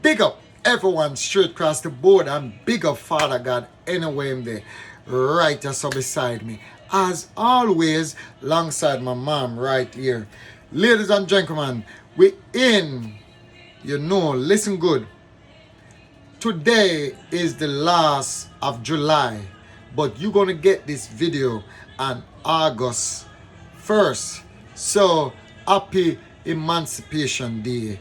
big up everyone straight across the board and big up Father God anyway I'm there. Right so beside me. As always, alongside my mom right here. Ladies and gentlemen, we in, listen good. Today is the last of July, but you're gonna get this video on August 1st. So happy Emancipation Day.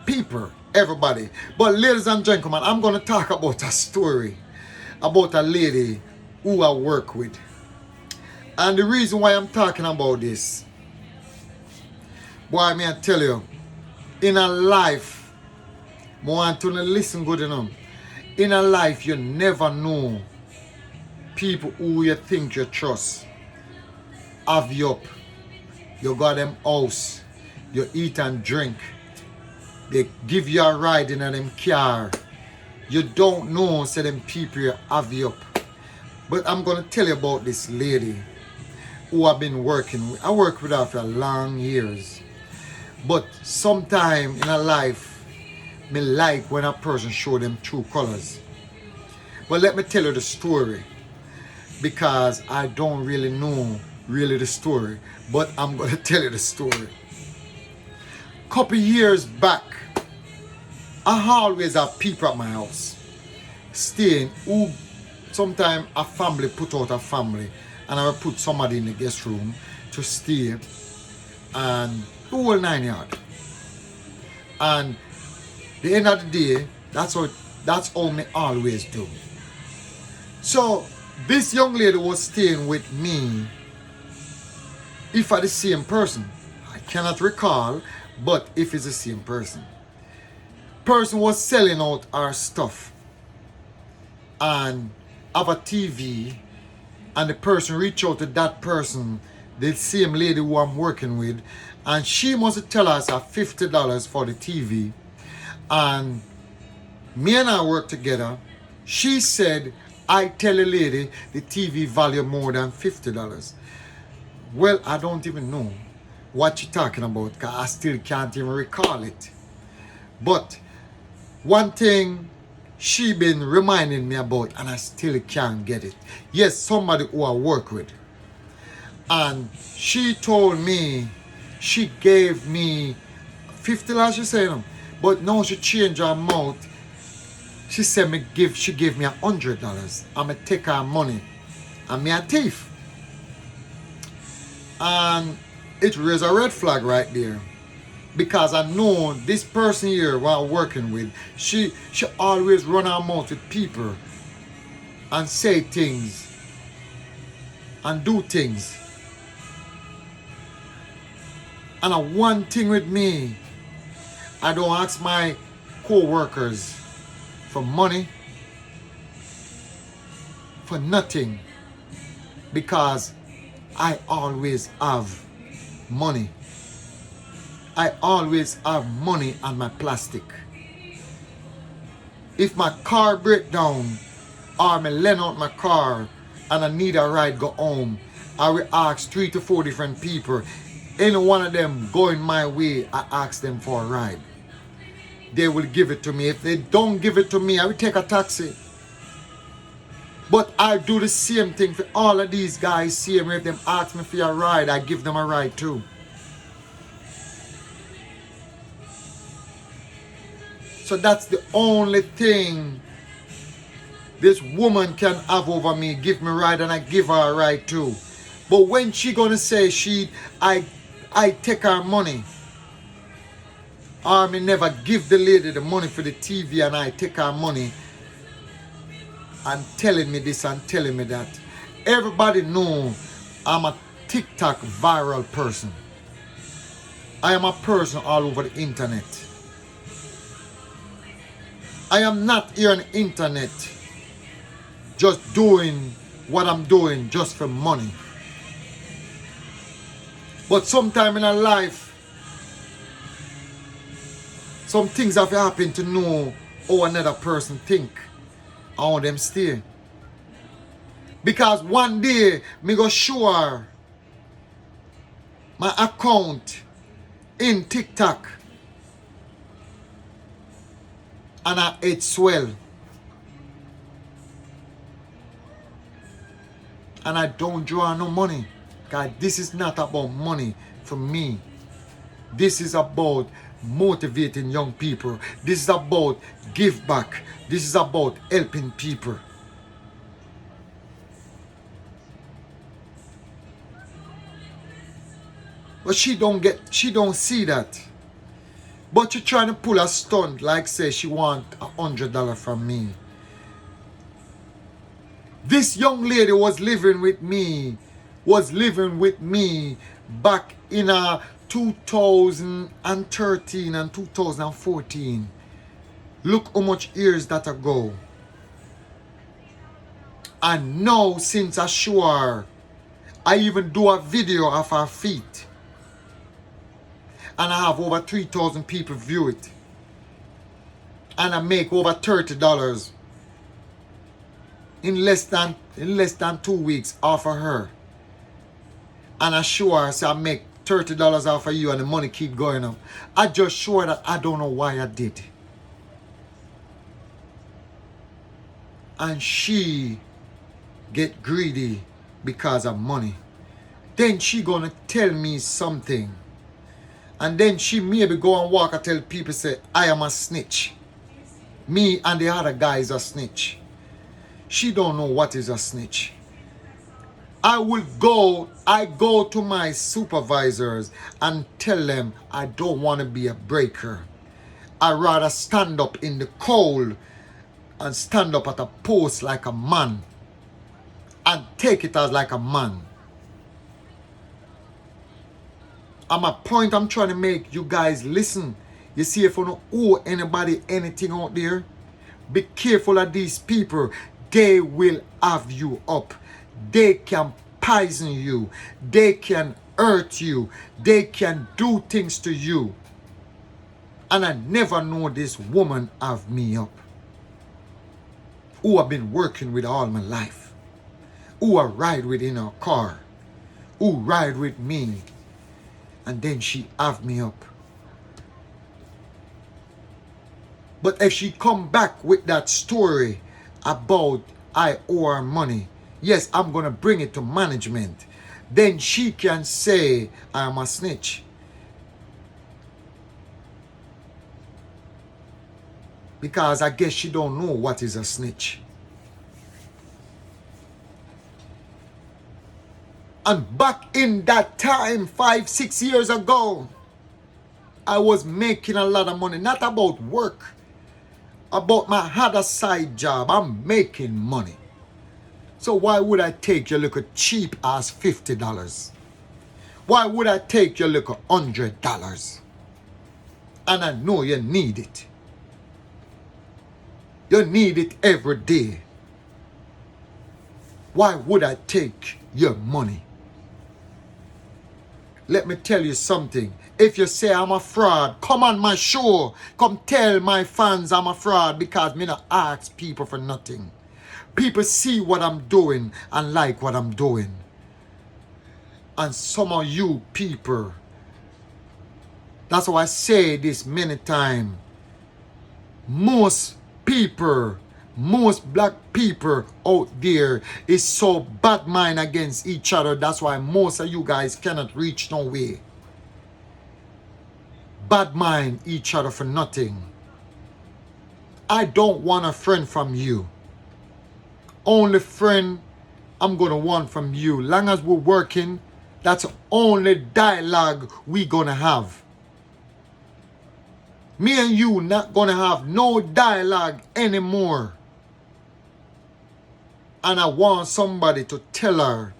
People, everybody. But ladies and gentlemen, I'm gonna talk about a story about a lady who I work with. And the reason why I'm talking about this, boy, may I tell you, in a life, I want to listen good enough. In a life, you never know people who you think you trust. Have you up. You got them house. You eat and drink. They give you a ride in them car. You don't know, say them people you have you up. But I'm going to tell you about this lady who I've been working with. I work with her for long years. But sometime in a life, me like when a person show them true colors. But let me tell you the story. Because I don't really know the story. But I'm going to tell you the story. Couple years back, I always have people at my house staying who sometimes a family put out a family and I will put somebody in the guest room to stay and the whole 9 yards. And the end of the day, that's all me always do. So this young lady was staying with me, if I the same person. I cannot recall, but if it's the same person. Person was selling out our stuff and have a TV, and the person reached out to that person, the same lady who I'm working with, and she must tell us $50 for the TV. And me and I work together. She said, I tell the lady the TV value more than $50. Well, I don't even know what you're talking about because I still can't even recall it. But one thing she been reminding me about and I still can't get it. Yes, somebody who I work with. And she told me, she gave me $50, she said, but now she changed her amount. She said she gave me $100. I'ma take her money. I'm a thief. And it raised a red flag right there. Because I know this person here while working with, she always run her mouth with people and say things and do things. And one thing with me, I don't ask my co-workers for money, for nothing, because I always have money. I always have money on my plastic. If my car break down or me lend out my car and I need a ride go home, I will ask 3 to 4 different people. Any one of them going my way, I ask them for a ride. They will give it to me. If they don't give it to me, I will take a taxi. But I do the same thing for all of these guys. Same way, if them ask me for a ride, I give them a ride too. So that's the only thing this woman can have over me. Give me a ride and I give her a ride too. But when she gonna say I take her money, or me never give the lady the money for the TV and I take her money, and telling me this and telling me that. Everybody know I'm a TikTok viral person. I am a person all over the internet. I am not here on the internet just doing what I'm doing just for money. But sometime in our life, some things have happened to know how another person think, how them stay. Because one day, me go show her my account in TikTok. and her head swell. And I don't draw no money. God, this is not about money for me. This is about motivating young people. This is about give back. This is about helping people. But she don't see that. But she trying to pull a stunt like say she want $100 from me. This young lady was living with me back in 2013 and 2014. Look how much years that ago. And now since I show her, I even do a video of her feet. And I have over 3,000 people view it. And I make over $30 in less than 2 weeks off of her. And I show her, say I make $30 off of you and the money keep going up. I just show her that I don't know why I did. And she get greedy because of money. Then she gonna tell me something. And then she maybe go and walk and tell people say, I am a snitch. Me and the other guy is a snitch. She don't know what is a snitch. I go to my supervisors and tell them I don't want to be a breaker. I rather stand up in the cold and stand up at a post like a man and take it as like a man. And my point I'm trying to make, you guys listen. You see, if you don't owe anybody anything out there, be careful of these people. They will have you up. They can poison you. They can hurt you. They can do things to you. And I never know this woman have me up. Who I've been working with all my life. Who I ride with in her car. Who ride with me. And then she have me up. But if she come back with that story about I owe her money, yes, I'm going to bring it to management. Then she can say I'm a snitch. Because I guess she don't know what is a snitch. And back in that time, 5-6 years ago, I was making a lot of money. Not about work. About my other side job. I'm making money. So why would I take your little cheap ass $50? Why would I take your little $100? And I know you need it. You need it every day. Why would I take your money? Let me tell you something. If you say I'm a fraud, come on my show. Come tell my fans I'm a fraud because me not ask people for nothing. People see what I'm doing and like what I'm doing. And some of you people, that's why I say this many times. Most people, most black people out there is so bad mind against each other. That's why most of you guys cannot reach no way. Bad mind each other for nothing. I don't want a friend from you. Only friend I'm going to want from you. Long as we're working, that's the only dialogue we going to have. Me and you not going to have no dialogue anymore. And I want somebody to tell her,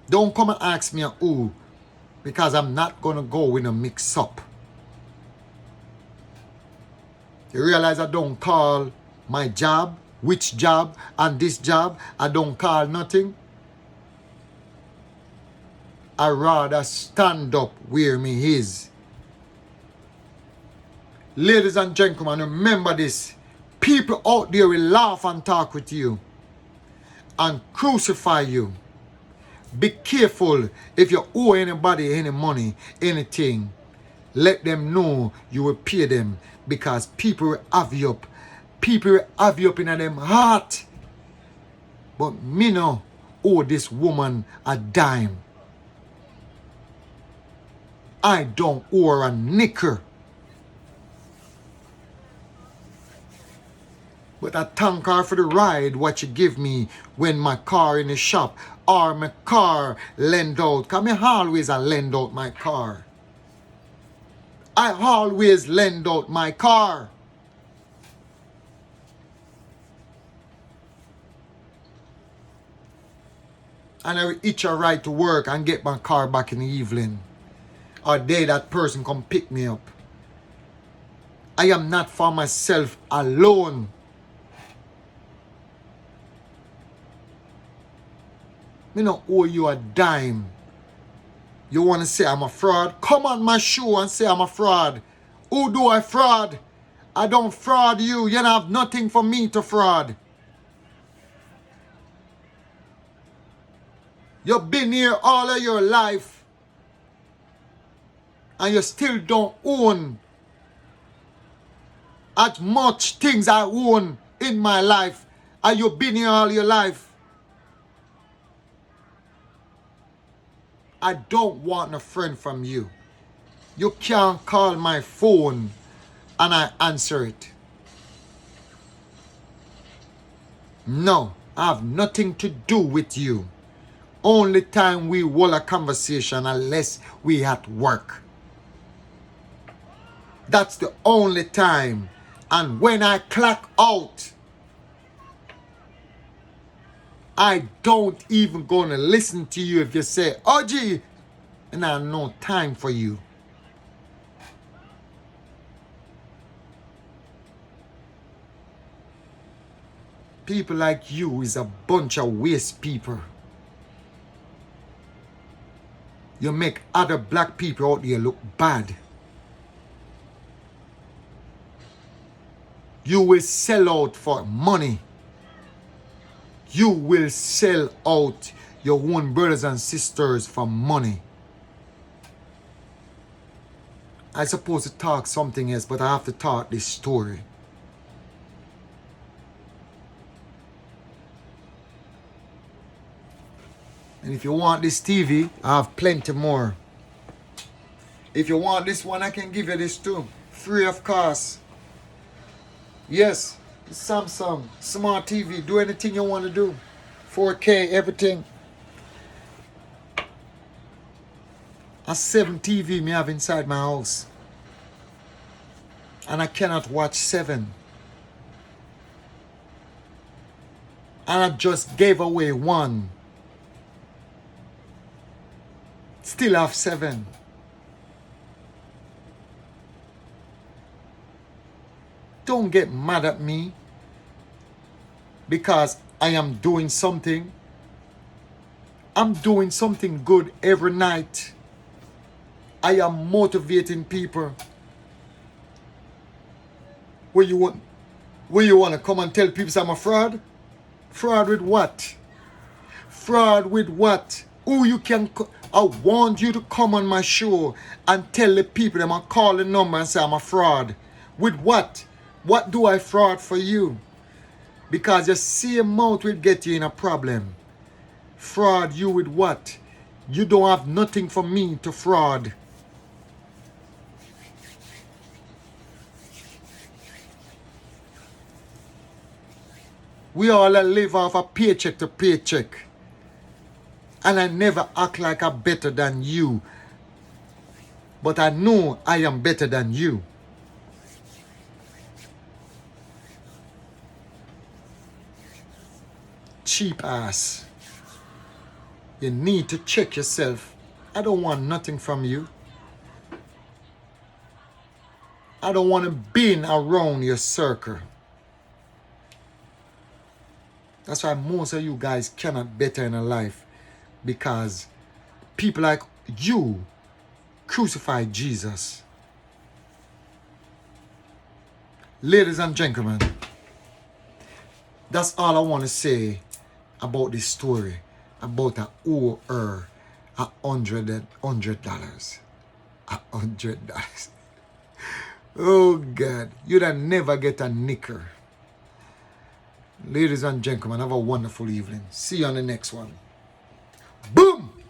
don't come and ask me who, because I'm not going to go with a mix up. You realize I don't call my job, which job, and this job, I don't call nothing. I rather stand up where me is. Ladies and gentlemen, remember this. People out there will laugh and talk with you and crucify you. Be careful if you owe anybody any money, anything. Let them know you will pay them because people will have you up People have you up in them heart. But me no owe this woman a dime. I don't owe her a nickel. But I thank her for the ride what she give me when my car in the shop or my car lend out. Cause me always I lend out my car. I always lend out my car. And I will itch a ride to work and get my car back in the evening. Or day that person come pick me up. I am not for myself alone. Me not owe you a dime. You want to say I'm a fraud? Come on my show and say I'm a fraud. Who do I fraud? I don't fraud you. You don't have nothing for me to fraud. You've been here all of your life. And you still don't own as much things I own in my life. And you've been here all your life. I don't want a friend from you. You can't call my phone and I answer it. No, I have nothing to do with you. Only time we hold a conversation unless we at work. That's the only time. And when I clock out, I don't even gonna listen to you if you say, oh gee, and I have no time for you. People like you is a bunch of waste people. You make other black people out there look bad. You will sell out for money. You will sell out your own brothers and sisters for money. I supposed to talk something else, but I have to talk this story. And if you want this TV, I have plenty more. If you want this one, I can give you this too. Free of cost. Yes, Samsung, smart TV, do anything you want to do. 4K, everything. A 7 TV me have inside my house. And I cannot watch 7. And I just gave away 1. Still have 7. Don't get mad at me because I am doing something. I'm doing something good every night. I am motivating people. Where you want to come and tell people I'm a fraud? Fraud with what? Fraud with what? Who you can... I want you to come on my show and tell the people them and call the number and say I'm a fraud. With what? What do I fraud for you? Because your same mouth will get you in a problem. Fraud you with what? You don't have nothing for me to fraud. We all live off a paycheck to paycheck. And I never act like I'm better than you. But I know I am better than you. Cheap ass. You need to check yourself. I don't want nothing from you. I don't want to be around your circle. That's why most of you guys cannot better in a life. Because people like you crucified Jesus. Ladies and gentlemen, that's all I want to say about this story. About a owe her $100. $100. Oh God, you'd never get a nickel. Ladies and gentlemen, have a wonderful evening. See you on the next one. Boom!